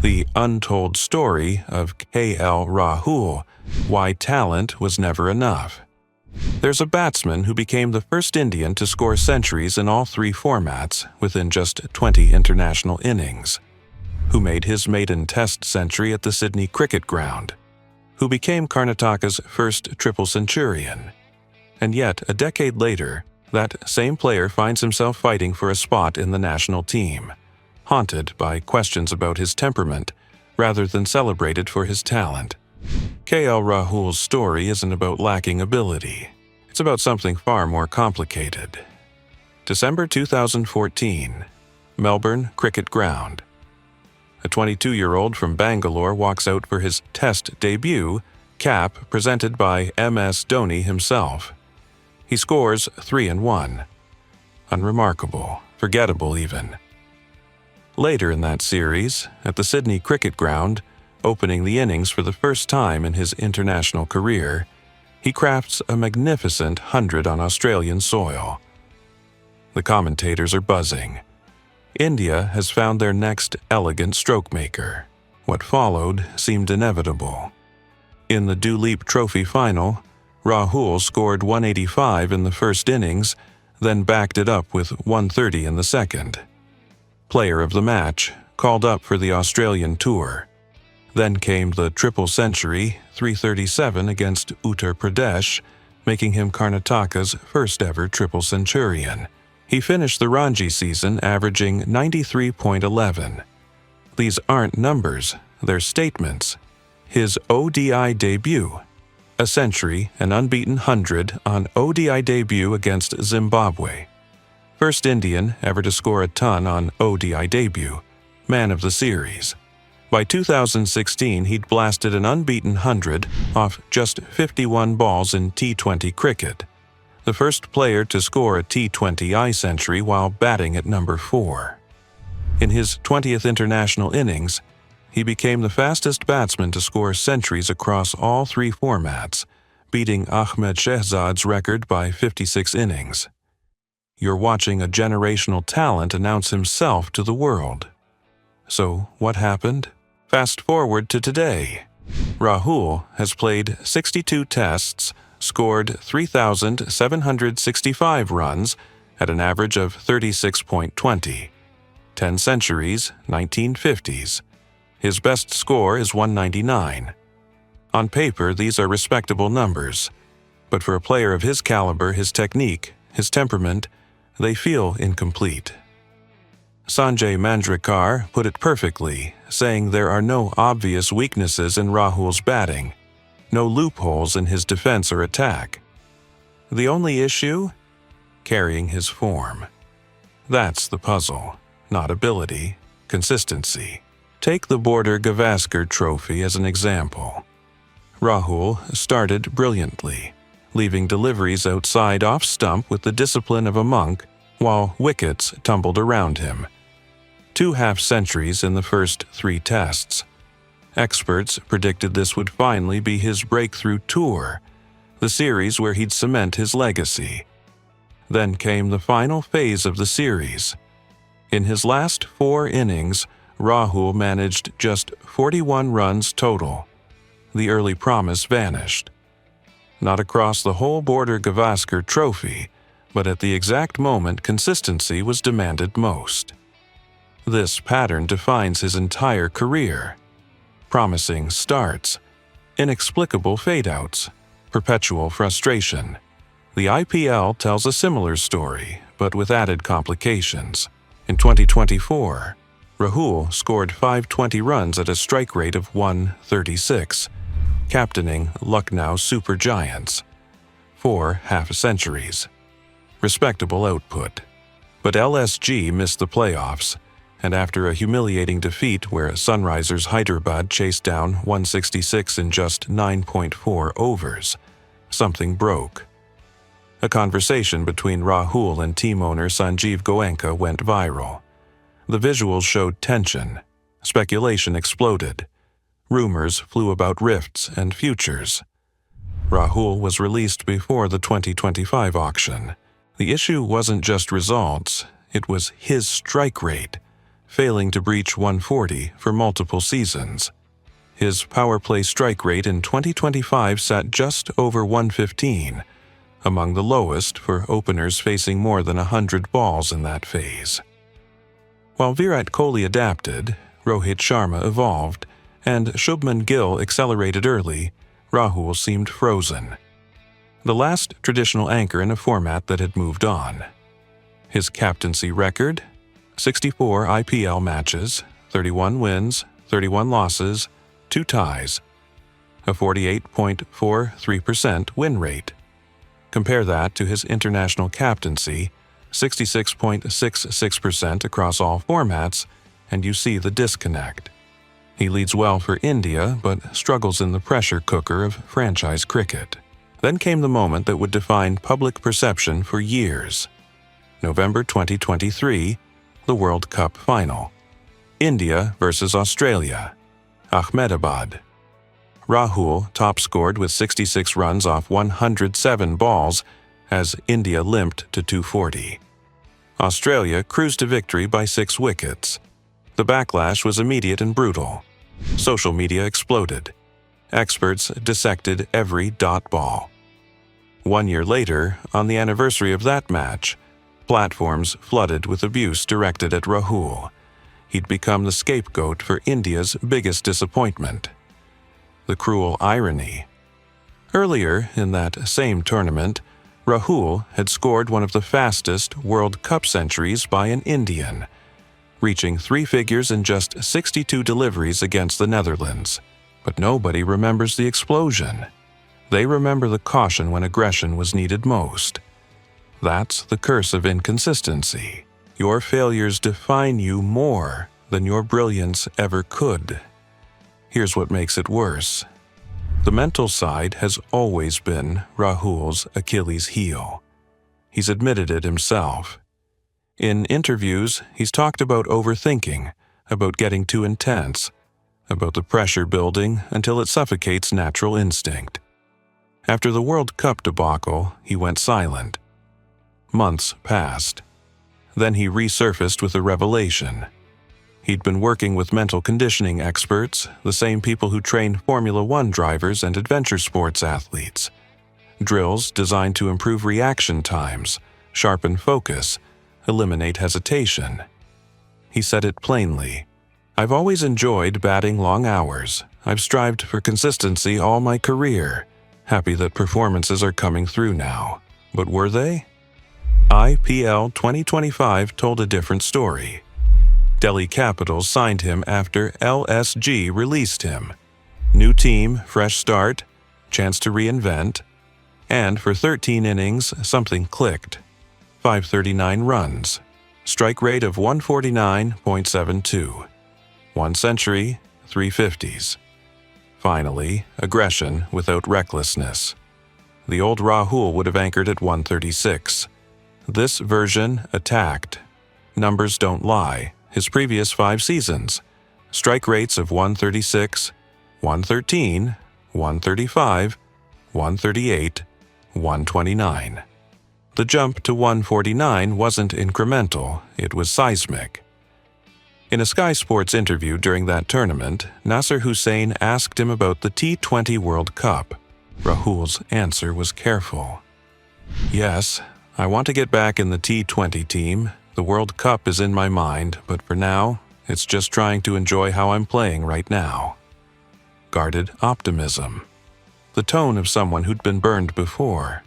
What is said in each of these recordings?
the untold story of KL Rahul, why talent was never enough. There's a batsman who became the first Indian to score centuries in all three formats within just 20 international innings, who made his maiden Test century at the Sydney Cricket Ground, who became Karnataka's first triple centurion. And yet, a decade later, that same player finds himself fighting for a spot in the national team, haunted by questions about his temperament rather than celebrated for his talent. KL Rahul's story isn't about lacking ability. It's about something far more complicated. December 2014, Melbourne Cricket Ground. A 22-year-old from Bangalore walks out for his Test debut, cap presented by MS Dhoni himself. He scores 3-1. Unremarkable, forgettable even. Later in that series, at the Sydney Cricket Ground, opening the innings for the first time in his international career, he crafts a magnificent 100 on Australian soil. The commentators are buzzing. India has found their next elegant stroke maker. What followed seemed inevitable. In the Duleep Trophy final, Rahul scored 185 in the first innings, then backed it up with 130 in the second. Player of the match, called up for the Australian tour. Then came the triple century, 337 against Uttar Pradesh, making him Karnataka's first ever triple centurion. He finished the Ranji season averaging 93.11. These aren't numbers, they're statements. His ODI debut, a century, an unbeaten 100 on ODI debut against Zimbabwe. First Indian ever to score a ton on ODI debut, man of the series. By 2016, he'd blasted an unbeaten 100 off just 51 balls in T20 cricket, the first player to score a T20I century while batting at number 4. In his 20th international innings, he became the fastest batsman to score centuries across all three formats, beating Ahmed Shehzad's record by 56 innings. You're watching a generational talent announce himself to the world. So, what happened? Fast forward to today. Rahul has played 62 tests, scored 3,765 runs at an average of 36.20, 10 centuries, 1950s. His best score is 199. On paper, these are respectable numbers, but for a player of his caliber, his technique, his temperament, they feel incomplete. Sanjay Manjrekar put it perfectly, saying there are no obvious weaknesses in Rahul's batting, no loopholes in his defense or attack. The only issue? Carrying his form. That's the puzzle, not ability, consistency. Take the Border-Gavaskar Trophy as an example. Rahul started brilliantly, leaving deliveries outside off-stump with the discipline of a monk, while wickets tumbled around him. 2 half-centuries in the first 3 tests. Experts predicted this would finally be his breakthrough tour, the series where he'd cement his legacy. Then came the final phase of the series. In his last 4 innings, Rahul managed just 41 runs total. The early promise vanished. Not across the whole Border-Gavaskar Trophy, but at the exact moment consistency was demanded most. This pattern defines his entire career. Promising starts, inexplicable fade-outs, perpetual frustration. The IPL tells a similar story, but with added complications. In 2024, Rahul scored 520 runs at a strike rate of 136, captaining Lucknow Super Giants. 4 half-centuries. Respectable output. But LSG missed the playoffs, and after a humiliating defeat where Sunrisers Hyderabad chased down 166 in just 9.4 overs, something broke. A conversation between Rahul and team owner Sanjeev Goenka went viral. The visuals showed tension. Speculation exploded. Rumors flew about rifts and futures. Rahul was released before the 2025 auction. The issue wasn't just results, it was his strike rate. failing to breach 140 for multiple seasons. His power play strike rate in 2025 sat just over 115, among the lowest for openers facing more than 100 balls in that phase. While Virat Kohli adapted, Rohit Sharma evolved, and Shubman Gill accelerated early, Rahul seemed frozen. The last traditional anchor in a format that had moved on. His captaincy record: 64 IPL matches, 31 wins, 31 losses, 2 ties, a 48.43% win rate. Compare that to his international captaincy, 66.66% across all formats, and you see the disconnect. He leads well for India, but struggles in the pressure cooker of franchise cricket. Then came the moment that would define public perception for years. November 2023, the World Cup final. India versus Australia. Ahmedabad. Rahul top-scored with 66 runs off 107 balls as India limped to 240. Australia cruised to victory by 6 wickets. The backlash was immediate and brutal. Social media exploded. Experts dissected every dot ball. 1 year later, on the anniversary of that match, platforms flooded with abuse directed at Rahul. He'd become the scapegoat for India's biggest disappointment. The cruel irony. Earlier in that same tournament, Rahul had scored one of the fastest World Cup centuries by an Indian, reaching 3 figures in just 62 deliveries against the Netherlands. But nobody remembers the explosion. They remember the caution when aggression was needed most. That's the curse of inconsistency. Your failures define you more than your brilliance ever could. Here's what makes it worse. The mental side has always been Rahul's Achilles heel. He's admitted it himself. In interviews, he's talked about overthinking, about getting too intense, about the pressure building until it suffocates natural instinct. After the World Cup debacle, he went silent. Months passed. Then he resurfaced with a revelation. He'd been working with mental conditioning experts, the same people who train Formula One drivers and adventure sports athletes. Drills designed to improve reaction times, sharpen focus, eliminate hesitation. He said it plainly. "I've always enjoyed batting long hours. I've strived for consistency all my career. Happy that performances are coming through now. But were they?" IPL 2025 told a different story. Delhi Capitals signed him after LSG released him. New team, fresh start, chance to reinvent. And for 13 innings, something clicked. 539 runs. Strike rate of 149.72. 1 century, 3 50s. Finally, aggression without recklessness. The old Rahul would have anchored at 136. This version attacked. Numbers don't lie. His previous 5 seasons, strike rates of 136, 113, 135, 138, 129. The jump to 149 wasn't incremental, it was seismic. In a Sky Sports interview during that tournament, Nasser Hussain asked him about the T20 World Cup. Rahul's answer was careful. "Yes, I want to get back in the T20 team. The World Cup is in my mind, but for now, it's just trying to enjoy how I'm playing right now." Guarded optimism. The tone of someone who'd been burned before.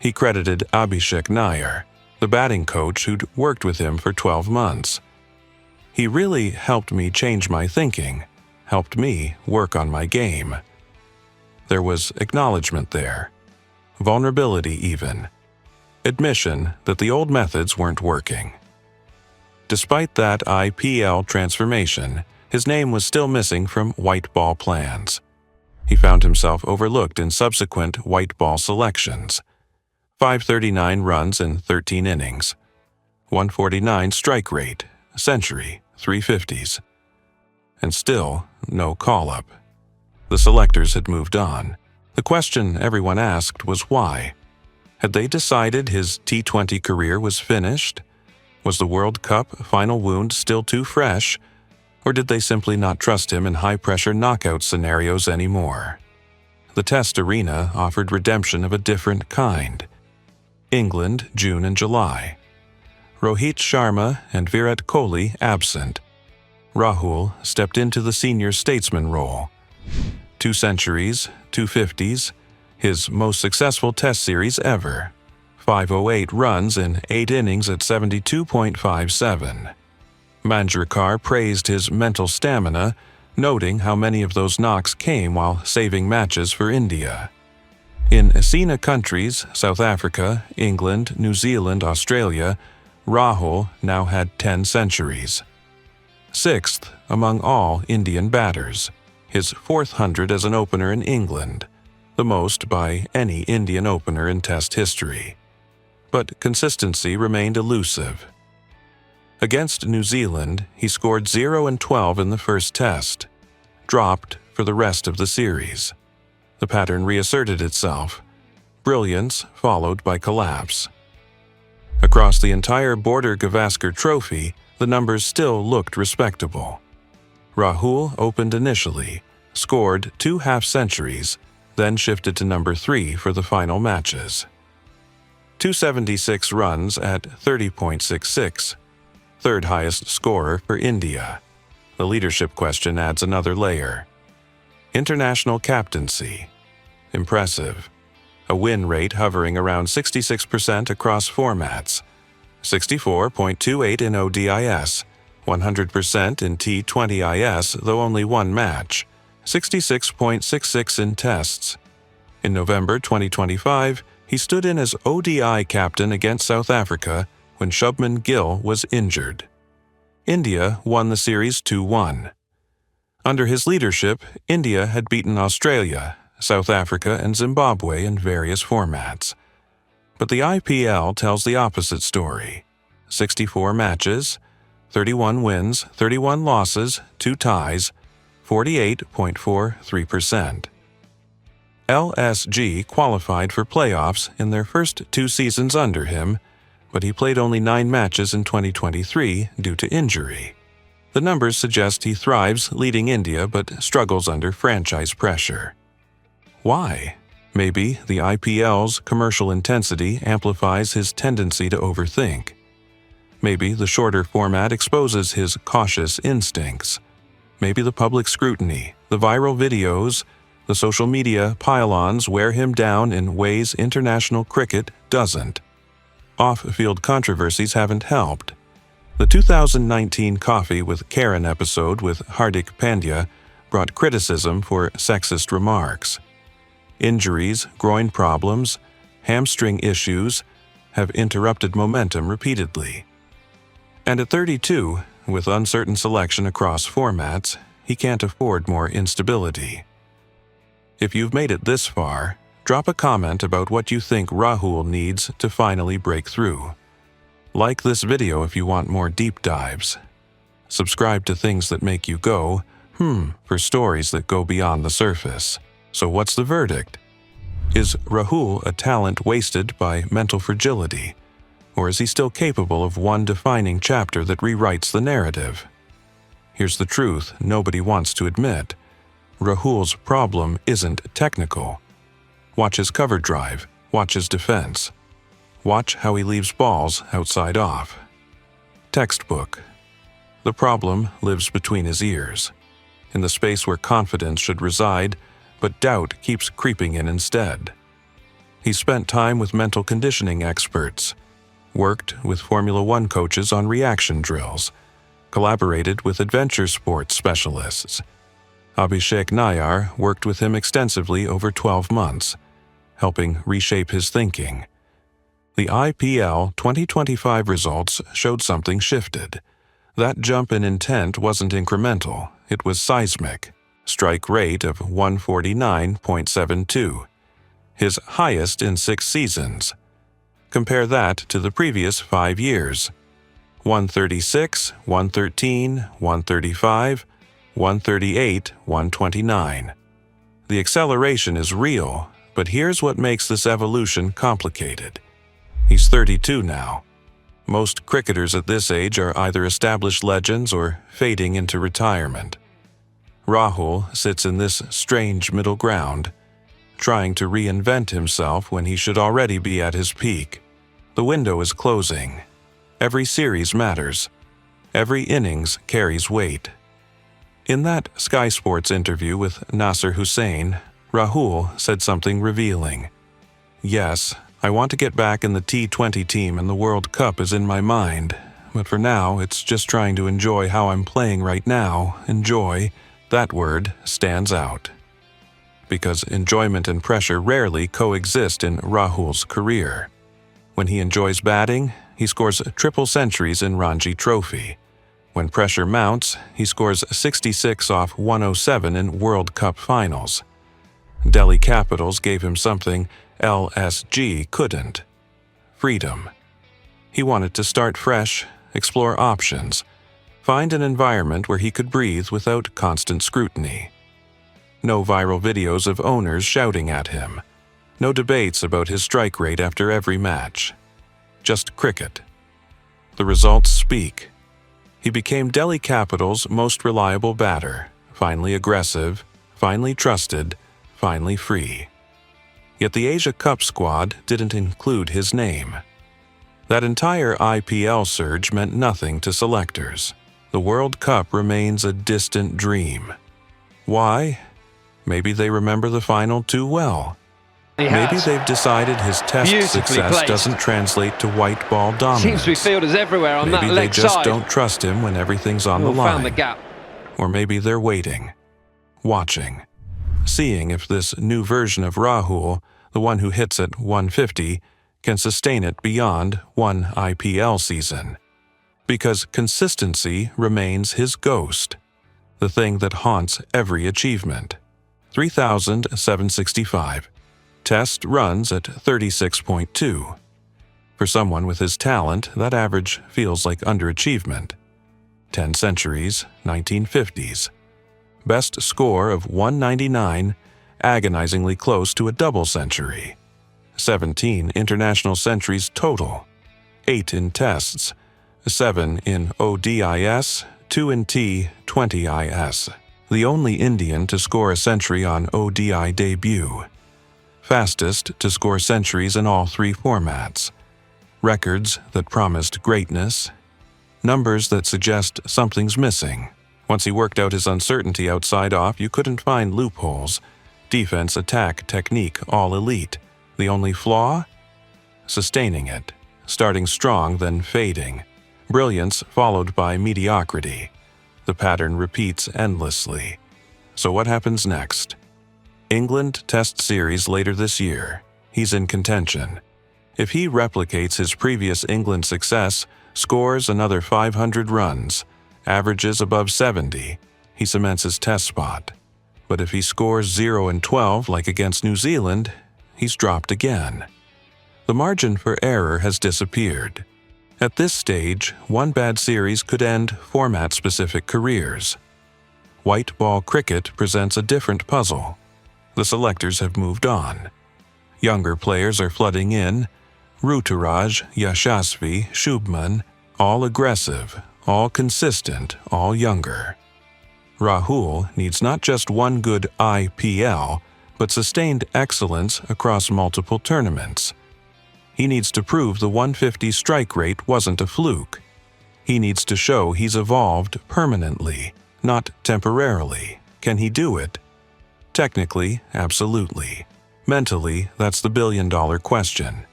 He credited Abhishek Nair, the batting coach who'd worked with him for 12 months. "He really helped me change my thinking, helped me work on my game." There was acknowledgement there. Vulnerability even. Admission that the old methods weren't working. Despite that IPL transformation, his name was still missing from white ball plans. He found himself overlooked in subsequent white ball selections. 539 runs in 13 innings. 149 strike rate, century, 3 50s. And still, no call-up. The selectors had moved on. The question everyone asked was why. Had they decided his T20 career was finished? Was the World Cup final wound still too fresh, or did they simply not trust him in high-pressure knockout scenarios anymore? The Test arena offered redemption of a different kind. England, June and July. Rohit Sharma and Virat Kohli absent. Rahul stepped into the senior statesman role. 2 centuries, 2 50s, his most successful Test series ever. 508 runs in 8 innings at 72.57. Manjrekar praised his mental stamina, noting how many of those knocks came while saving matches for India. In ASEAN countries, South Africa, England, New Zealand, Australia, Rahul now had 10 centuries. 6th among all Indian batters, his 400 as an opener in England, the most by any Indian opener in Test history. But consistency remained elusive. Against New Zealand, he scored 0 and 12 in the first Test, dropped for the rest of the series. The pattern reasserted itself, brilliance followed by collapse. Across the entire Border-Gavaskar trophy, the numbers still looked respectable. Rahul opened initially, scored 2 half-centuries, then shifted to number 3 for the final matches. 276 runs at 30.66, third highest scorer for India. The leadership question adds another layer. International captaincy. Impressive. A win rate hovering around 66% across formats. 64.28 in ODIS, 100% in T20IS, though only one match, 66.66 in Tests. In November 2025, he stood in as ODI captain against South Africa when Shubman Gill was injured. India won the series 2-1. Under his leadership, India had beaten Australia, South Africa, and Zimbabwe in various formats. But the IPL tells the opposite story. 64 matches, 31 wins, 31 losses, 2 ties, 48.43%. LSG qualified for playoffs in their first 2 seasons under him, but he played only 9 matches in 2023 due to injury. The numbers suggest he thrives leading India but struggles under franchise pressure. Why? Maybe the IPL's commercial intensity amplifies his tendency to overthink. Maybe the shorter format exposes his cautious instincts. Maybe the public scrutiny, the viral videos, the social media pile-ons wear him down in ways international cricket doesn't. Off-field controversies haven't helped. The 2019 Coffee with Karen episode with Hardik Pandya brought criticism for sexist remarks. Injuries, groin problems, hamstring issues have interrupted momentum repeatedly. And at 32, with uncertain selection across formats, he can't afford more instability. If you've made it this far, drop a comment about what you think Rahul needs to finally break through. Like this video if you want more deep dives. Subscribe to things that make you go, for stories that go beyond the surface. So what's the verdict? Is Rahul a talent wasted by mental fragility? Or is he still capable of one defining chapter that rewrites the narrative? Here's the truth nobody wants to admit. Rahul's problem isn't technical. Watch his cover drive, watch his defense. Watch how he leaves balls outside off. Textbook. The problem lives between his ears, in the space where confidence should reside, but doubt keeps creeping in instead. He spent time with mental conditioning experts, worked with Formula One coaches on reaction drills, collaborated with adventure sports specialists. Abhishek Nair worked with him extensively over 12 months, helping reshape his thinking. The IPL 2025 results showed something shifted. That jump in intent wasn't incremental, it was seismic. Strike rate of 149.72, his highest in 6 seasons. Compare that to the previous 5 years. 136, 113, 135, 138, 129. The acceleration is real, but here's what makes this evolution complicated. He's 32 now. Most cricketers at this age are either established legends or fading into retirement. Rahul sits in this strange middle ground, trying to reinvent himself when he should already be at his peak. The window is closing. Every series matters. Every innings carries weight. In that Sky Sports interview with Nasser Hussain, Rahul said something revealing. "Yes, I want to get back in the T20 team and the World Cup is in my mind, but for now it's just trying to enjoy how I'm playing right now. Enjoy, that word stands out." Because enjoyment and pressure rarely coexist in Rahul's career. When he enjoys batting, he scores triple centuries in Ranji Trophy. When pressure mounts, he scores 66 off 107 in World Cup finals. Delhi Capitals gave him something LSG couldn't: freedom. He wanted to start fresh, explore options, find an environment where he could breathe without constant scrutiny. No viral videos of owners shouting at him. No debates about his strike rate after every match. Just cricket. The results speak. He became Delhi Capital's most reliable batter, finally aggressive, finally trusted, finally free. Yet the Asia Cup squad didn't include his name. That entire IPL surge meant nothing to selectors. The World Cup remains a distant dream. Why? Maybe they remember the final too well. Maybe they've decided his test success doesn't translate to white ball dominance. Seems to be fielders everywhere on that leg side. Maybe they just don't trust him when everything's on the line. Found the gap. Or maybe they're waiting, watching, seeing if this new version of Rahul, the one who hits at 150, can sustain it beyond one IPL season. Because consistency remains his ghost, the thing that haunts every achievement. 3,765. Test runs at 36.2. For someone with his talent, that average feels like underachievement. 10 centuries, 1950s. Best score of 199, agonizingly close to a double century. 17 international centuries total. 8 in tests, 7 in ODIS, 2 in T20IS. The only Indian to score a century on ODI debut. Fastest to score centuries in all 3 formats. Records that promised greatness. Numbers that suggest something's missing. Once he worked out his uncertainty outside off, you couldn't find loopholes. Defense, attack, technique, all elite. The only flaw? Sustaining it. Starting strong, then fading. Brilliance followed by mediocrity. The pattern repeats endlessly. So what happens next? England Test Series later this year. He's in contention. If he replicates his previous England success, scores another 500 runs, averages above 70, he cements his test spot. But if he scores 0-12 like against New Zealand, he's dropped again. The margin for error has disappeared. At this stage, one bad series could end format-specific careers. White ball cricket presents a different puzzle. The selectors have moved on. Younger players are flooding in. Ruturaj, Yashasvi, Hmmmmm, all aggressive, all consistent, all younger. Rahul needs not just one good IPL, but sustained excellence across multiple tournaments. He needs to prove the 150 strike rate wasn't a fluke. He needs to show he's evolved permanently, not temporarily. Can he do it? Technically, absolutely. Mentally, that's the billion-dollar question.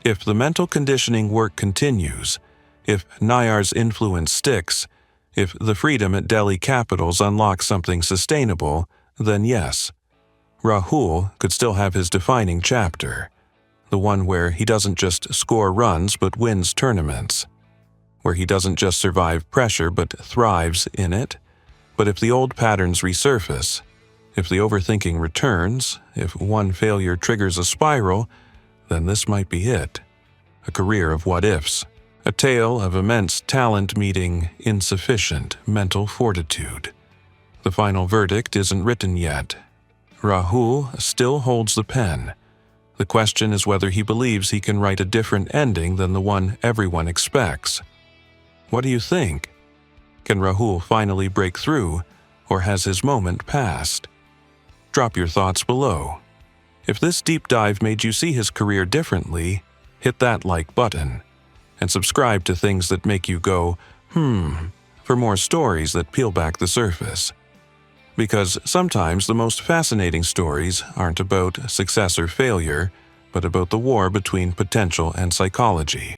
If the mental conditioning work continues, if Nair's influence sticks, if the freedom at Delhi Capitals unlocks something sustainable, then yes, Rahul could still have his defining chapter, the one where he doesn't just score runs but wins tournaments, where he doesn't just survive pressure but thrives in it. But if the old patterns resurface, if the overthinking returns, if one failure triggers a spiral, then this might be it. A career of what-ifs. A tale of immense talent meeting insufficient mental fortitude. The final verdict isn't written yet. Rahul still holds the pen. The question is whether he believes he can write a different ending than the one everyone expects. What do you think? Can Rahul finally break through, or has his moment passed? Drop your thoughts below. If this deep dive made you see his career differently, hit that like button. And subscribe to Things That Make You Go, for more stories that peel back the surface. Because sometimes the most fascinating stories aren't about success or failure, but about the war between potential and psychology.